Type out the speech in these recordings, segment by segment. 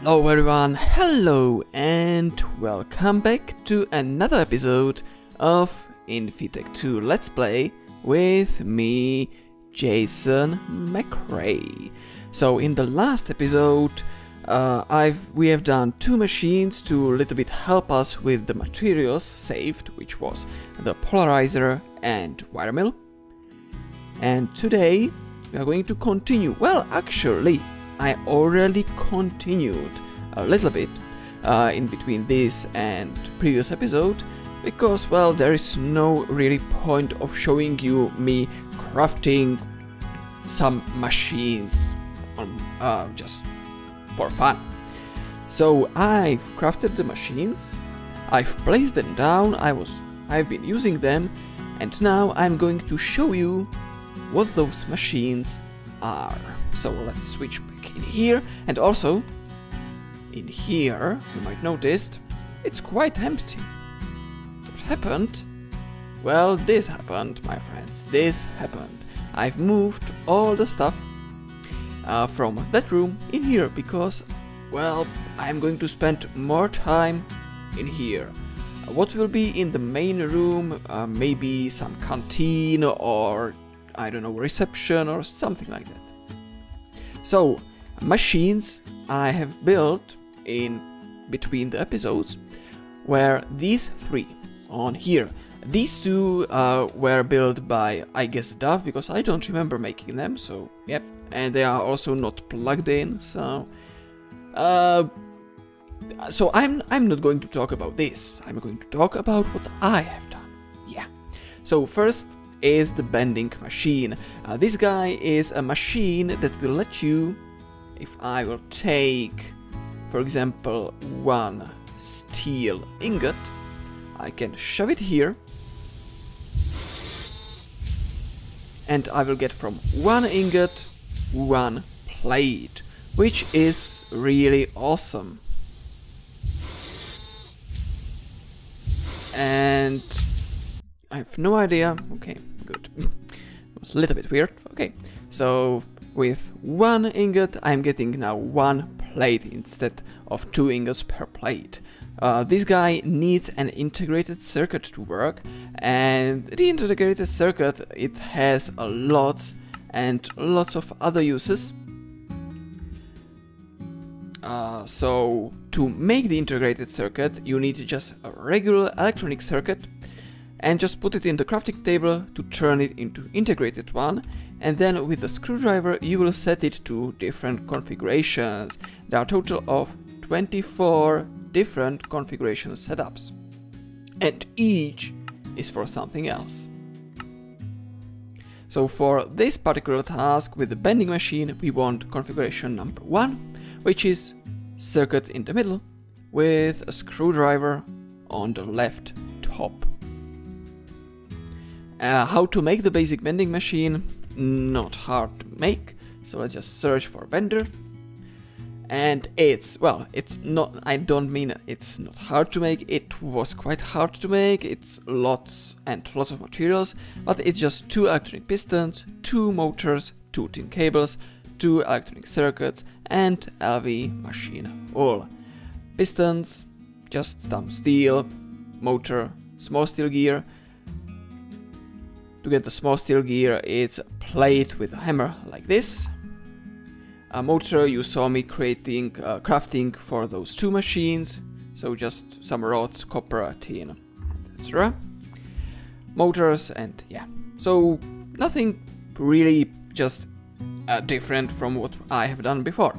Hello everyone, hello and welcome back to another episode of InfiTech 2 Let's Play with me, Jason McRae. So in the last episode we have done two machines to a little bit help us with the materials saved, which was the polarizer and wire mill. And today we are going to continue. Well, actually, I already continued a little bit in between this and previous episode, because, well, there is no really point of showing you me crafting some machines on, just for fun. So I've crafted the machines, I've placed them down, I've been using them, and now I'm going to show you what those machines are. So let's switch back in here, and also in here you might notice it's quite empty. What happened? Well, this happened, my friends, this happened. I've moved all the stuff from that room in here because, well, I'm going to spend more time in here. What will be in the main room? Maybe some canteen or, I don't know, reception or something like that. So, machines I have built in between the episodes were these three on here. These two were built by, I guess, Dove, because I don't remember making them, so yep. And they are also not plugged in, so I'm not going to talk about this. I'm going to talk about what I have done. Yeah. So first is the bending machine. This guy is a machine that will let you, if I will take, for example, one steel ingot, I can shove it here, and I will get from one ingot one plate, which is really awesome. And I have no idea. Okay, good. It was a little bit weird. Okay, so with one ingot I'm getting now one plate instead of two ingots per plate. This guy needs an integrated circuit to work, and the integrated circuit, it has lots and lots of other uses. So to make the integrated circuit you need just a regular electronic circuit and just put it in the crafting table to turn it into integrated one, and then with the screwdriver you will set it to different configurations. There are a total of 24 different configuration setups, and each is for something else. So for this particular task with the bending machine we want configuration number 1, which is circuit in the middle with a screwdriver on the left top. How to make the basic bending machine? Not hard to make, so let's just search for bender. And it's not, I don't mean it's not hard to make, it was quite hard to make, it's lots and lots of materials, but it's just 2 electronic pistons, 2 motors, 2 tin cables, 2 electronic circuits, and LV machine wool. Pistons, just some steel, motor, small steel gear. To get the small steel gear, it's a plate with a hammer like this. A motor, you saw me creating, crafting for those 2 machines, so just some rods, copper, tin, etc. Motors, and yeah, so nothing really just different from what I have done before.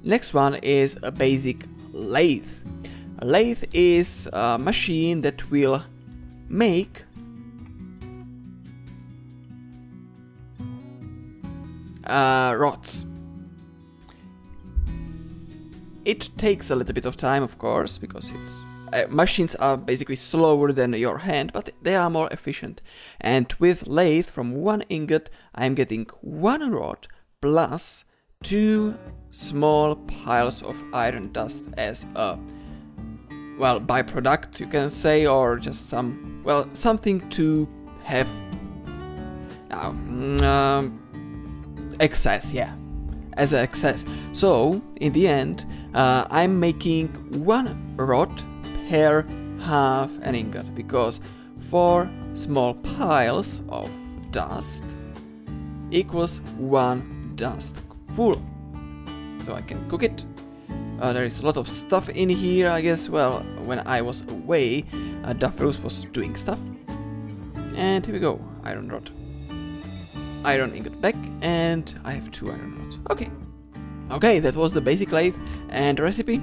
Next one is a basic lathe. A lathe is a machine that will make rods. It takes a little bit of time, of course, because it's machines are basically slower than your hand, but they are more efficient. And with lathe, from one ingot I'm getting 1 rod plus 2 small piles of iron dust as a, well, byproduct, you can say, or just some, well, something to have excess, yeah, as an excess. So in the end I'm making 1 rod per half an ingot, because 4 small piles of dust equals 1 dust full. So I can cook it. There is a lot of stuff in here, I guess. Well, when I was away, Dafros was doing stuff. And here we go, iron rod. Iron ingot back, and I have 2 iron rods. Okay. Okay, that was the basic lathe and recipe.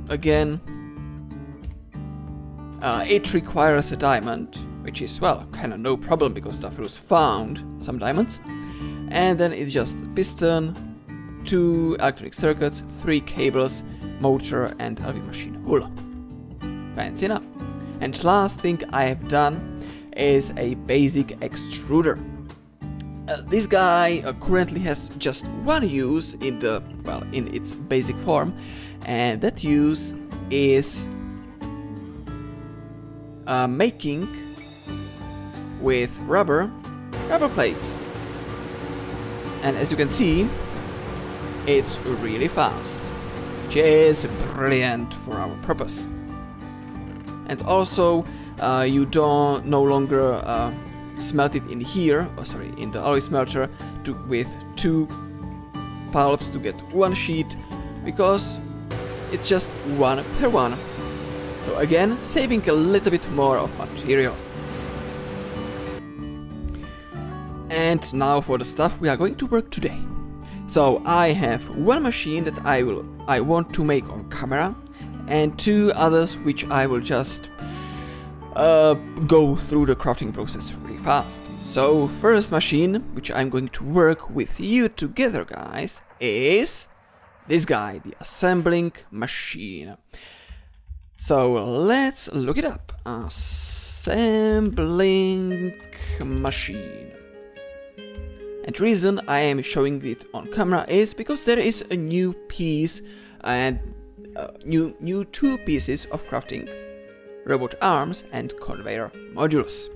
Again, it requires a diamond, which is, well, kind of no problem because Dafros found some diamonds. And then it's just piston, 2 electronic circuits, 3 cables, motor, and LV machine hull. Fancy enough. And last thing I have done is a basic extruder. This guy currently has just one use in the, well, in its basic form, and that use is making with rubber plates. And as you can see, it's really fast, which is brilliant for our purpose. And also, you don't no longer smelt it in here, in the alloy smelter, with 2 pulps to get 1 sheet, because it's just 1 per 1. So again, saving a little bit more of materials. And now for the stuff we are going to work today. So I have 1 machine that I want to make on camera, and 2 others which I will just go through the crafting process really fast. So first machine, which I'm going to work with you together, guys, is this guy, the assembling machine. So let's look it up. Assembling machine. And the reason I am showing it on camera is because there is a new piece and new 2 pieces of crafting: robot arms and conveyor modules.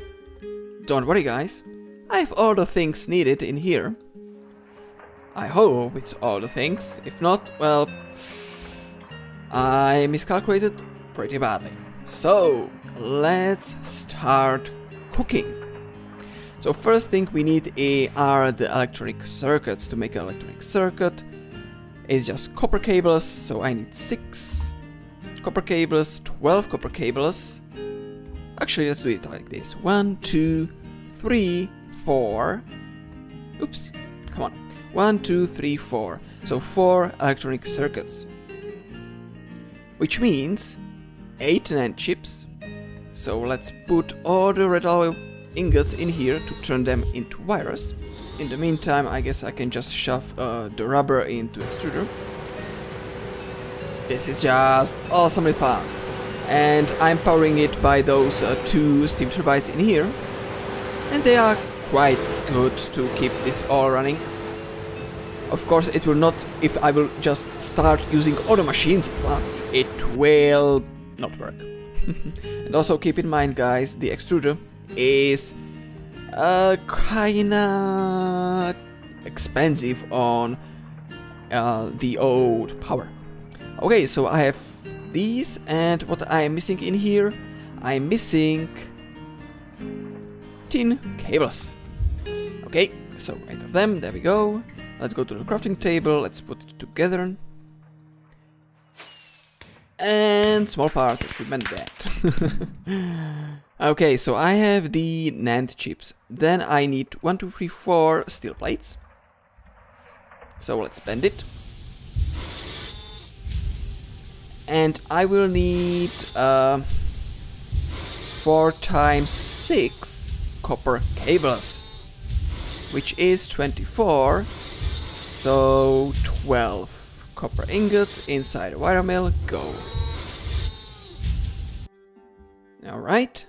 Don't worry, guys, I have all the things needed in here. I hope it's all the things. If not, well, I miscalculated pretty badly. So let's start cooking. So first thing we need are the electronic circuits. To make an electronic circuit, it's just copper cables, so I need 6 copper cables, 12 copper cables. Actually, let's do it like this: 1, 2, 3, 4. Oops, come on. 1, 2, 3, 4. So 4 electronic circuits, which means 8 NAND chips. So let's put all the red alloy ingots in here to turn them into wires. In the meantime, I guess I can just shove the rubber into extruder. This is just awesomely fast. And I'm powering it by those 2 steam turbines in here. And they are quite good to keep this all running. Of course, it will not, if I will just start using other machines at once, it will not work. And also keep in mind, guys, the extruder is kinda expensive on the old power. Okay, so I have these, and what I am missing in here, I'm missing tin cables. Okay, so 8 of them, there we go. Let's go to the crafting table, let's put it together. And small part, which meant that. Okay, so I have the NAND chips. Then I need 1, 2, 3, 4 steel plates. So let's bend it. And I will need 4 times 6 copper cables, which is 24. So 12 copper ingots inside a wire mill. Go. Alright.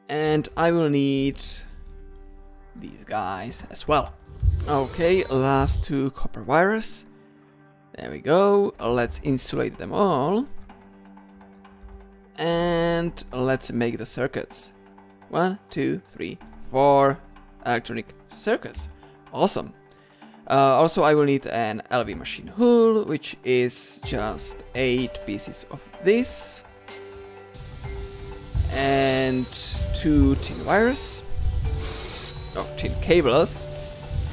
And I will need these guys as well. Okay, last 2 copper wires. There we go. Let's insulate them all. And let's make the circuits. 1, 2, 3, 4 electronic circuits. Awesome. Also, I will need an LV machine hull, which is just 8 pieces of this. And 2 tin wires. Oh, tin cables.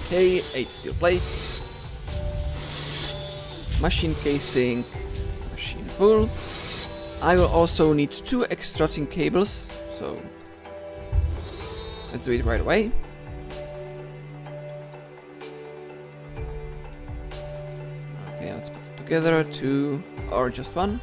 Okay, 8 steel plates. Machine casing. Machine hull. I will also need 2 extra tin cables, so let's do it right away. Okay, let's put it together. 2 or just 1?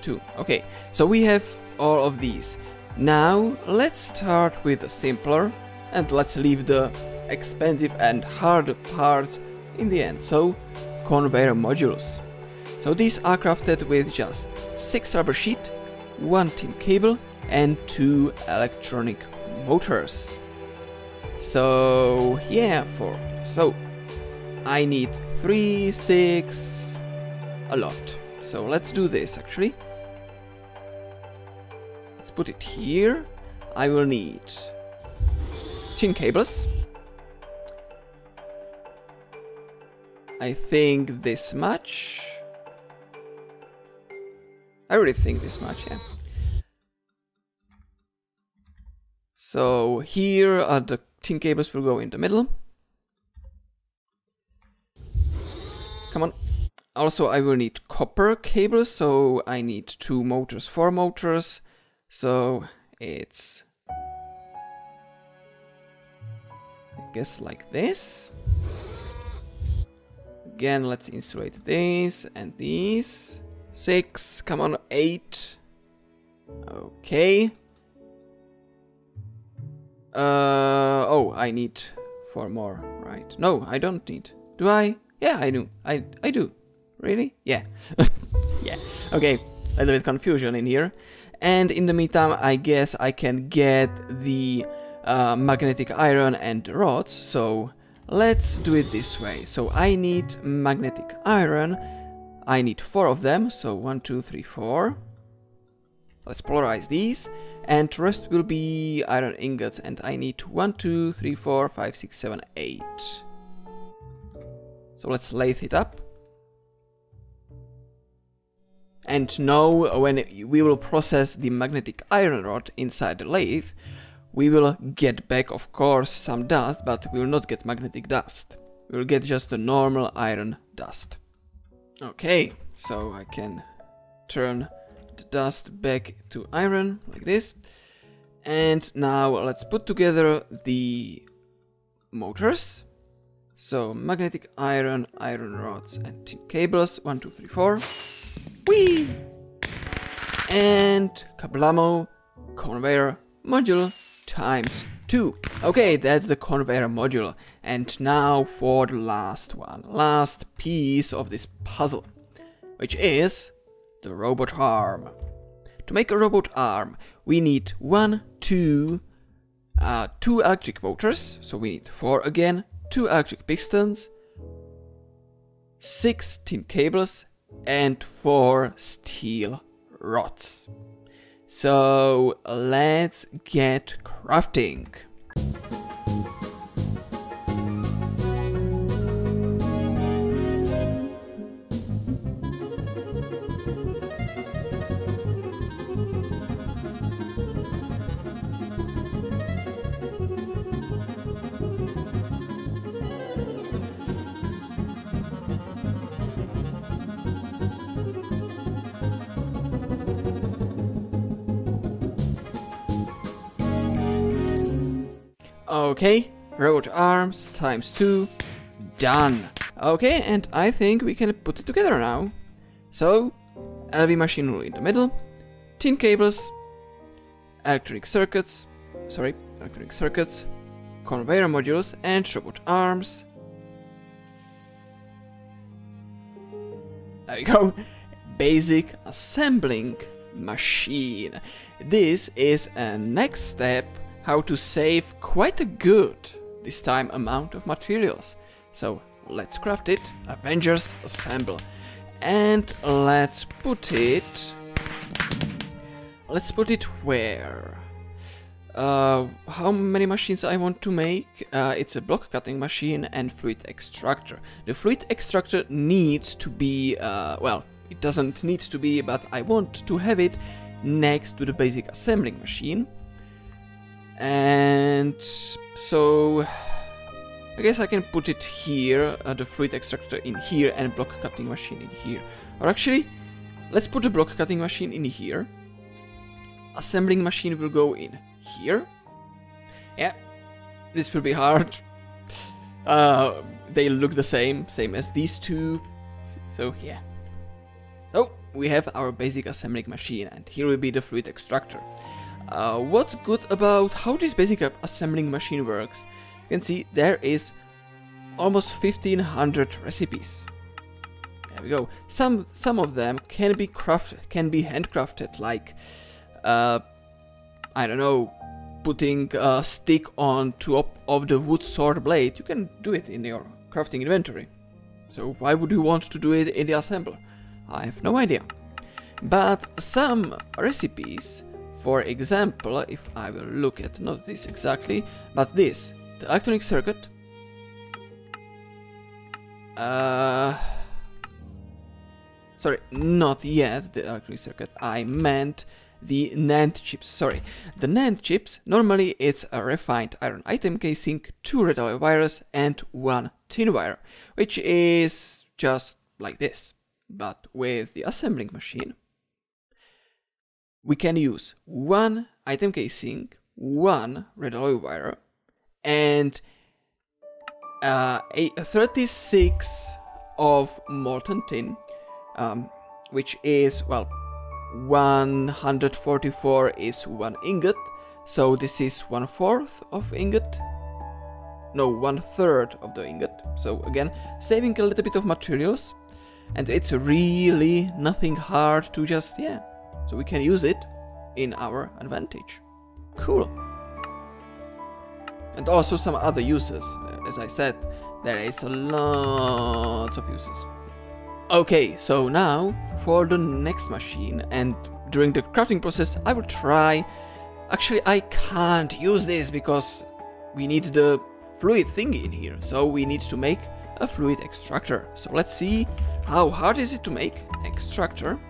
2. Okay, so we have all of these. Now let's start with the simpler and let's leave the expensive and hard parts in the end. So conveyor modules. So these are crafted with just 6 rubber sheet, 1 tin cable and 2 electronic motors. So yeah, so I need 3, 6, a lot. So let's do this actually. Let's put it here. I will need tin cables. I think this much. I really think this much, yeah. So here are the tin cables will go in the middle. Come on. Also, I will need copper cables, so I need 2 motors, 4 motors. So it's, I guess, like this. Again, let's insulate this and these. 6, come on, 8. Okay. Oh, I need 4 more, right? No, I don't need. Do I? Yeah, I do. I do. Really? Yeah. Yeah. Okay, a little bit confusion in here. And in the meantime, I guess I can get the magnetic iron and rods. So let's do it this way. So I need magnetic iron. I need 4 of them. So 1, 2, 3, 4. Let's polarize these. And the rest will be iron ingots. And I need 1, 2, 3, 4, 5, 6, 7, 8. So let's lathe it up. And now when we will process the magnetic iron rod inside the lathe, we will get back, of course, some dust, but we will not get magnetic dust. We will get just the normal iron dust. Okay, so I can turn the dust back to iron, like this. And now let's put together the motors. So magnetic iron, iron rods and tin cables, 1, 2, 3, 4. Whee! And kablamo, conveyor module times 2. Okay, that's the conveyor module. And now for the last one, last piece of this puzzle, which is the robot arm. To make a robot arm, we need 2 electric motors, so we need 4 again, 2 electric pistons, 6 tin cables, and 4 steel rods. So let's get crafting. Okay, robot arms times 2, done. Okay, and I think we can put it together now. So, LV machine rule in the middle, tin cables, electronic circuits, conveyor modules and robot arms. There you go, basic assembling machine. This is a next step how to save quite a good, this time, amount of materials. So let's craft it, Avengers assemble. And let's put it where? how many machines I want to make. It's a block cutting machine and fluid extractor. The fluid extractor needs to be, well, it doesn't need to be, but I want to have it next to the basic assembling machine. And so I guess I can put it here, the fluid extractor in here and block cutting machine in here. Or actually, let's put the block cutting machine in here. Assembling machine will go in here. Yeah, this will be hard. They look the same as these two. So yeah. So we have our basic assembling machine, and here will be the fluid extractor. What's good about how this basic assembling machine works? You can see there is almost 1500 recipes. There we go. Some of them can be handcrafted, like I don't know, putting a stick on top of the wood sword blade. You can do it in your crafting inventory. So why would you want to do it in the assembler? I have no idea. But some recipes, for example, if I will look at, not this exactly, but this, the electronic circuit. Sorry, not yet the electronic circuit, I meant the NAND chips. Sorry, the NAND chips, normally it's a refined iron item casing, 2 red alloy wires and 1 tin wire, which is just like this. But with the assembling machine, we can use 1 item casing, 1 red alloy wire, and a 36 of molten tin, which is, well, 144 is 1 ingot, so this is 1/4 of ingot. No, 1/3 of the ingot. So again, saving a little bit of materials, and it's really nothing hard to just, yeah, so we can use it in our advantage. Cool. And also some other uses. As I said, there is a lot of uses. Okay, so now for the next machine, and during the crafting process I will try. Actually, I can't use this because we need the fluid thingy in here, so we need to make a fluid extractor. So let's see how hard is it to make extractor.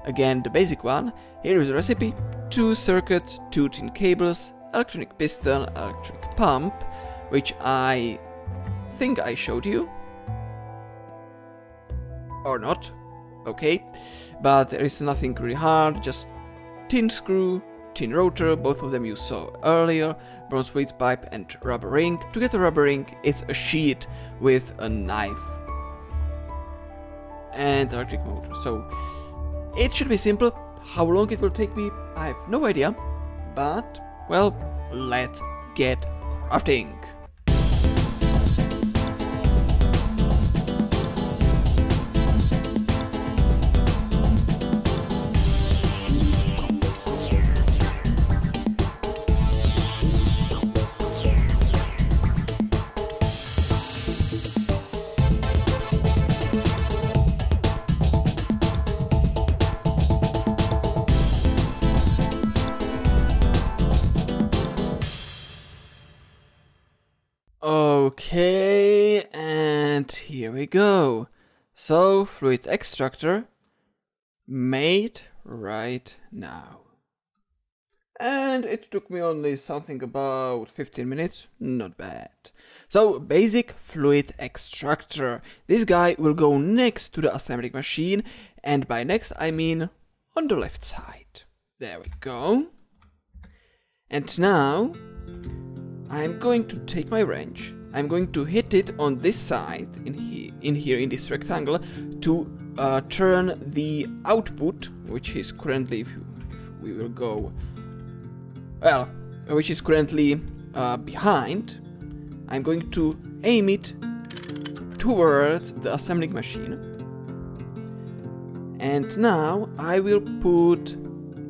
Again, the basic one. Here is the recipe: 2 circuits, 2 tin cables, electronic piston, electric pump, which I think I showed you. Or not, okay, but there is nothing really hard, just tin screw, tin rotor, both of them you saw earlier, bronze weight pipe and rubber ring. To get a rubber ring, it's a sheet with a knife and electric motor. So it should be simple. How long it will take me, I have no idea, but well, let's get crafting. Okay, and here we go. So, fluid extractor made right now. And it took me only something about 15 minutes, not bad. So, basic fluid extractor. This guy will go next to the assembling machine, and by next I mean on the left side. There we go. And now I'm going to take my wrench. I'm going to hit it on this side, in here in this rectangle, to turn the output, which is currently, if we will go, well, which is currently behind. I'm going to aim it towards the assembling machine. And now I will put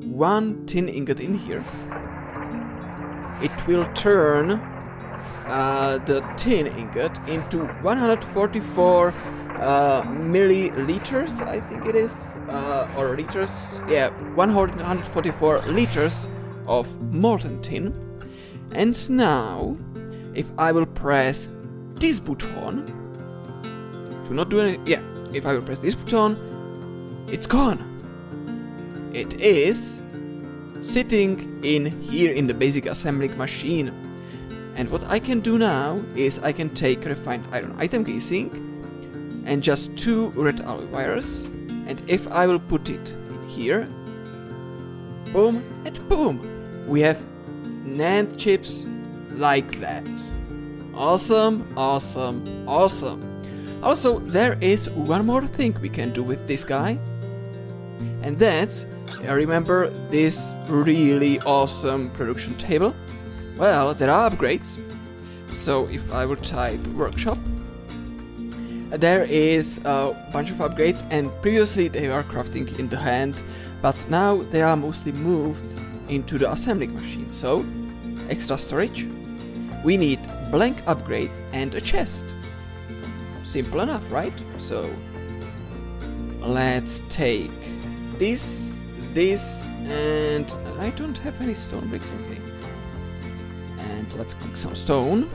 1 tin ingot in here. It will turn the tin ingot into 144 milliliters, I think it is, or liters, yeah, 144 liters of molten tin. And now, if I will press this button, it will not do anything. Yeah, if I will press this button, it's gone. It is sitting in here in the basic assembling machine. And what I can do now is I can take refined iron item casing and just 2 red alloy wires, and if I will put it in here, boom and boom, we have NAND chips like that. Awesome, awesome, awesome. Also, there is one more thing we can do with this guy, and that's, remember this really awesome production table? Well, there are upgrades. So if I will type workshop, there is a bunch of upgrades, and previously they were crafting in the hand, but now they are mostly moved into the assembling machine. So, extra storage, we need blank upgrade and a chest. Simple enough, right? So, let's take this, and I don't have any stone bricks, okay. And let's cook some stone.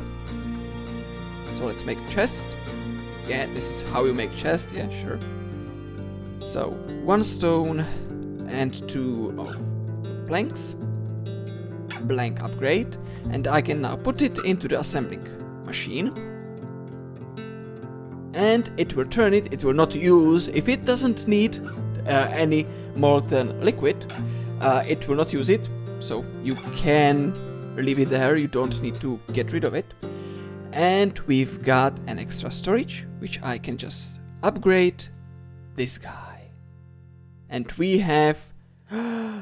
So let's make a chest. Yeah, this is how you make chest, yeah, sure. So, 1 stone and 2 of planks. Blank upgrade. And I can now put it into the assembling machine. And it will turn it, it will not use, if it doesn't need any molten liquid, it will not use it. So you can leave it there, you don't need to get rid of it. And we've got an extra storage, which I can just upgrade this guy. And we have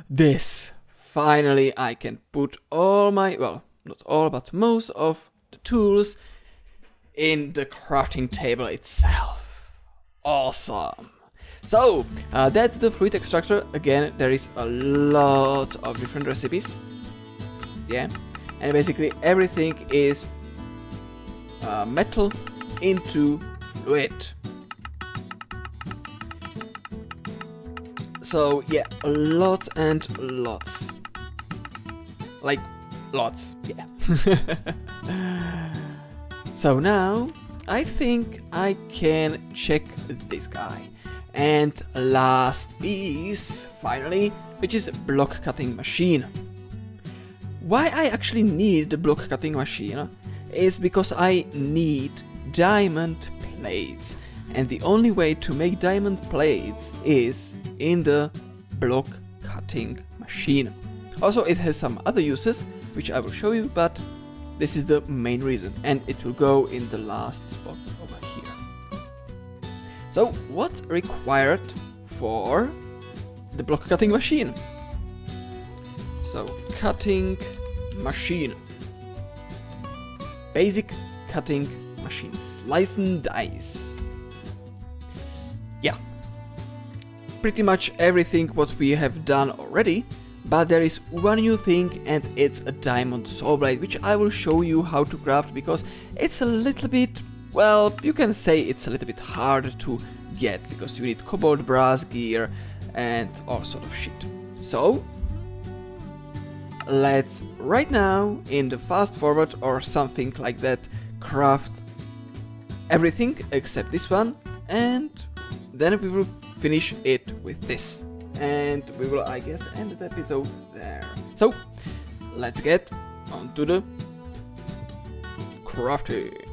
this. Finally, I can put all my, well, not all, but most of the tools in the crafting table itself. Awesome. So, that's the fluid extractor. Again, there is a lot of different recipes. Yeah, and basically everything is metal into fluid. So yeah, lots and lots. Like, lots, yeah. So now, I think I can check this guy. And last piece, finally, which is block cutting machine. Why I actually need the block cutting machine is because I need diamond plates, and the only way to make diamond plates is in the block cutting machine. Also, it has some other uses which I will show you, but this is the main reason, and it will go in the last spot over here. So what's required for the block cutting machine? So, cutting machine. Basic cutting machine. Slice and dice. Yeah. Pretty much everything what we have done already, but there is one new thing, and it's a diamond saw blade, which I will show you how to craft, because it's a little bit, well, you can say it's a little bit hard to get, because you need cobalt, brass, gear, and all sort of shit. So, let's right now, in the fast forward or something like that, craft everything except this one, and then we will finish it with this. And we will, I guess, end the episode there. So, let's get on to the crafting.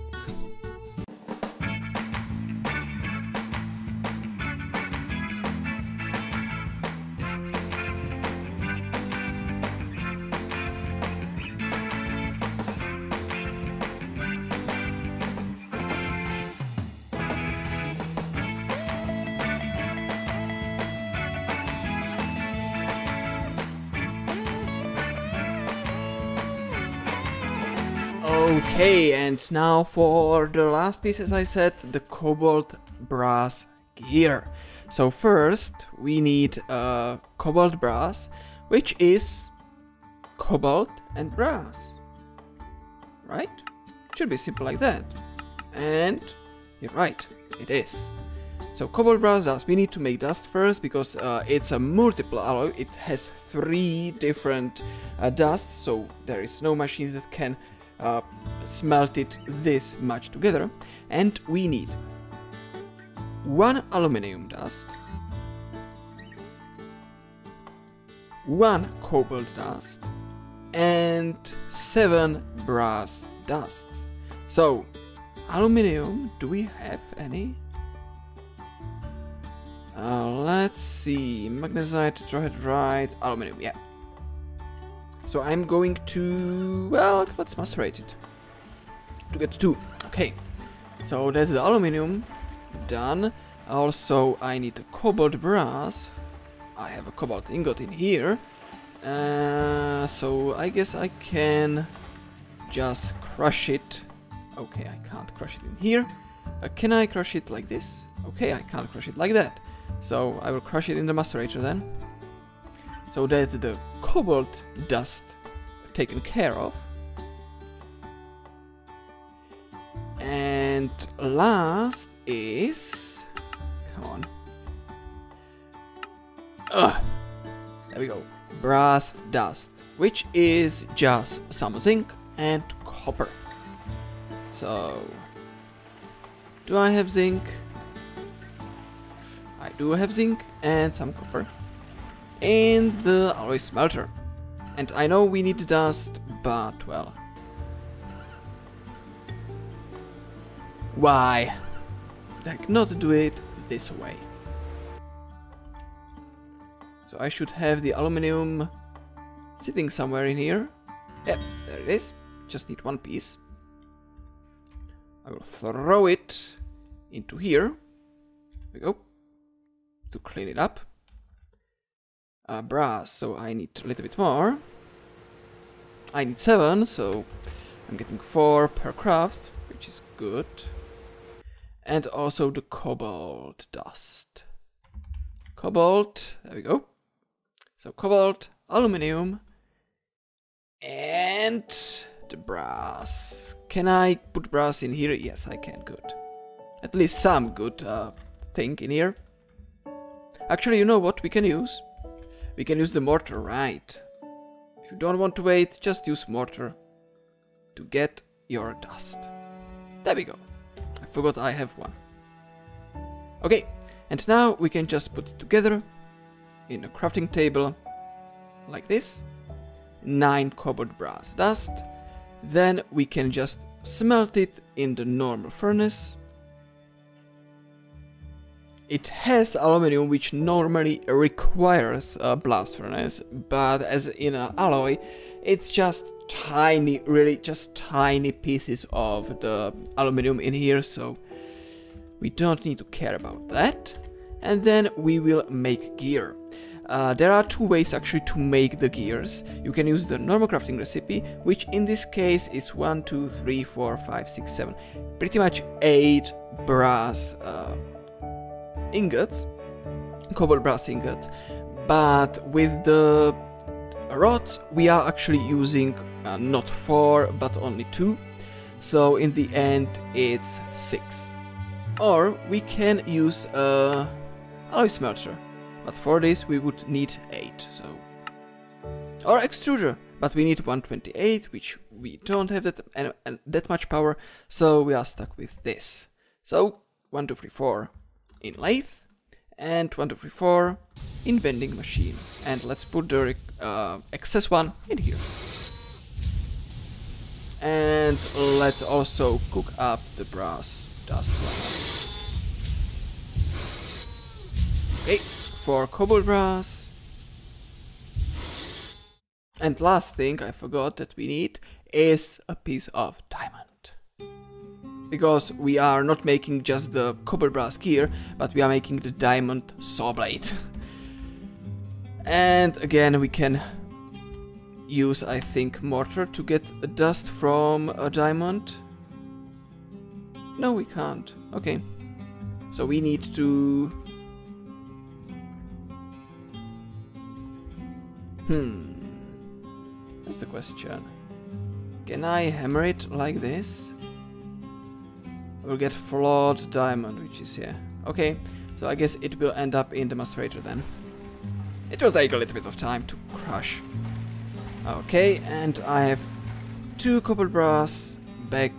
Okay, and now for the last piece, as I said, the cobalt brass gear. So first we need cobalt brass, which is cobalt and brass, right? Should be simple like that. And you're right, it is. So cobalt brass dust, we need to make dust first because it's a multiple alloy. It has 3 different dusts, so there is no machines that can smelt it this much together. And we need 1 aluminum dust, 1 cobalt dust, and 7 brass dusts. So, aluminum, do we have any? Let's see, magnesite, tetrahedrite, aluminum, yeah. So I'm going to, well, let's macerate it to get 2. Okay, so that's the aluminum done. Also, I need a cobalt brass. I have a cobalt ingot in here. So I guess I can just crush it. Okay, I can't crush it in here. Can I crush it like this? Okay, I can't crush it like that. So I will crush it in the macerator then. So that's the cobalt dust taken care of. And last is... come on. There we go. Brass dust, which is just some zinc and copper. So, do I have zinc? I do have zinc and some copper in the alloy smelter. And I know we need dust, but well, why like not do it this way? So I should have the aluminum sitting somewhere in here. Yep, there it is. Just need 1 piece. I will throw it into here. There we go. To clean it up. Brass, so I need a little bit more. I need 7, so I'm getting 4 per craft, which is good. And also the cobalt dust. Cobalt, there we go. So cobalt, aluminum, and the brass. Can I put brass in here? Yes, I can, good. At least some good thing in here. Actually, you know what we can use? We can use the mortar, right? If you don't want to wait, just use mortar to get your dust. There we go. I forgot I have 1. Okay, and now we can just put it together in a crafting table like this. 9 cobalt brass dust. Then we can just smelt it in the normal furnace. It has aluminum, which normally requires a blast furnace, but as in an alloy, it's just tiny, really just tiny pieces of the aluminum in here, so we don't need to care about that. And then we will make gear. There are 2 ways actually to make the gears. You can use the normal crafting recipe, which in this case is 1, 2, 3, 4, 5, 6, 7, pretty much 8 brass ingots, cobalt brass ingots. But with the rods we are actually using not 4 but only 2, so in the end it's 6. Or we can use a alloy smelter, but for this we would need 8, so, or extruder, but we need 128, which we don't have that much power, so we are stuck with this. So 1, 2, 3, 4 in lathe, and 1, 2, 3, 4 in vending machine. And let's put the excess one in here. And let's also cook up the brass dust one. Okay, 4 cobalt brass. And last thing I forgot that we need is a piece of diamond. Because we are not making just the cobalt brass gear, but we are making the diamond saw blade. And again we can use, I think, mortar to get dust from a diamond. No, we can't. Okay. So we need to... That's the question. Can I hammer it like this? We'll get flawed diamond, which is here. Okay, So I guess it will end up in the macerator then. It will take a little bit of time to crush. Okay, and I have 2 cobalt brass back,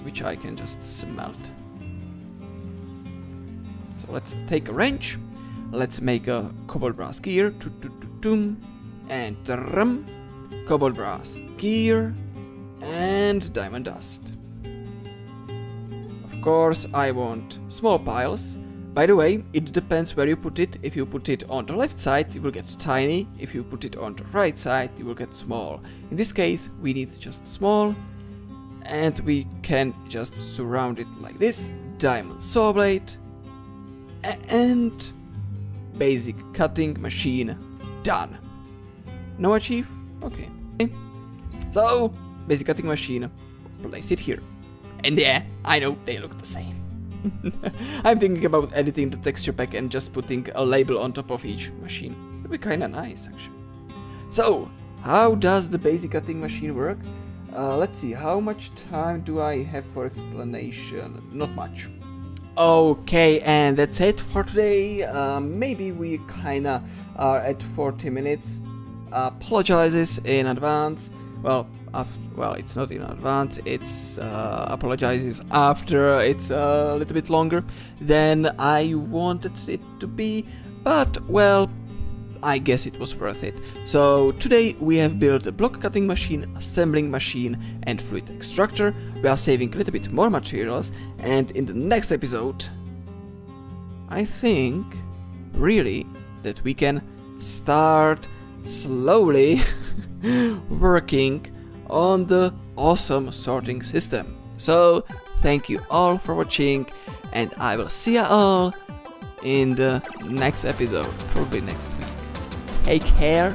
which I can just smelt. So let's take a wrench. Let's make a cobalt brass gear. And drum. Cobalt brass gear. And diamond dust. Of course, I want small piles. By the way, it depends where you put it. If you put it on the left side, you will get tiny. If you put it on the right side, you will get small. In this case, we need just small. And we can just surround it like this. Diamond saw blade. And basic cutting machine done. No achieve? Okay. So, basic cutting machine. Place it here. And yeah, I know they look the same. I'm thinking about editing the texture pack and just putting a label on top of each machine. It'd be kinda nice, actually. So, how does the basic cutting machine work? Let's see, how much time do I have for explanation? Not much. Okay, and that's it for today. Maybe we kinda are at 40 minutes. Apologizes in advance. Well, it's not in advance, it's apologizes after it's a little bit longer than I wanted it to be, but well, I guess it was worth it. So today we have built a block cutting machine, assembling machine and fluid extractor. We are saving a little bit more materials, and in the next episode I think really that we can start slowly working on the awesome sorting system. So thank you all for watching, and I will see you all in the next episode, probably next week. Take care.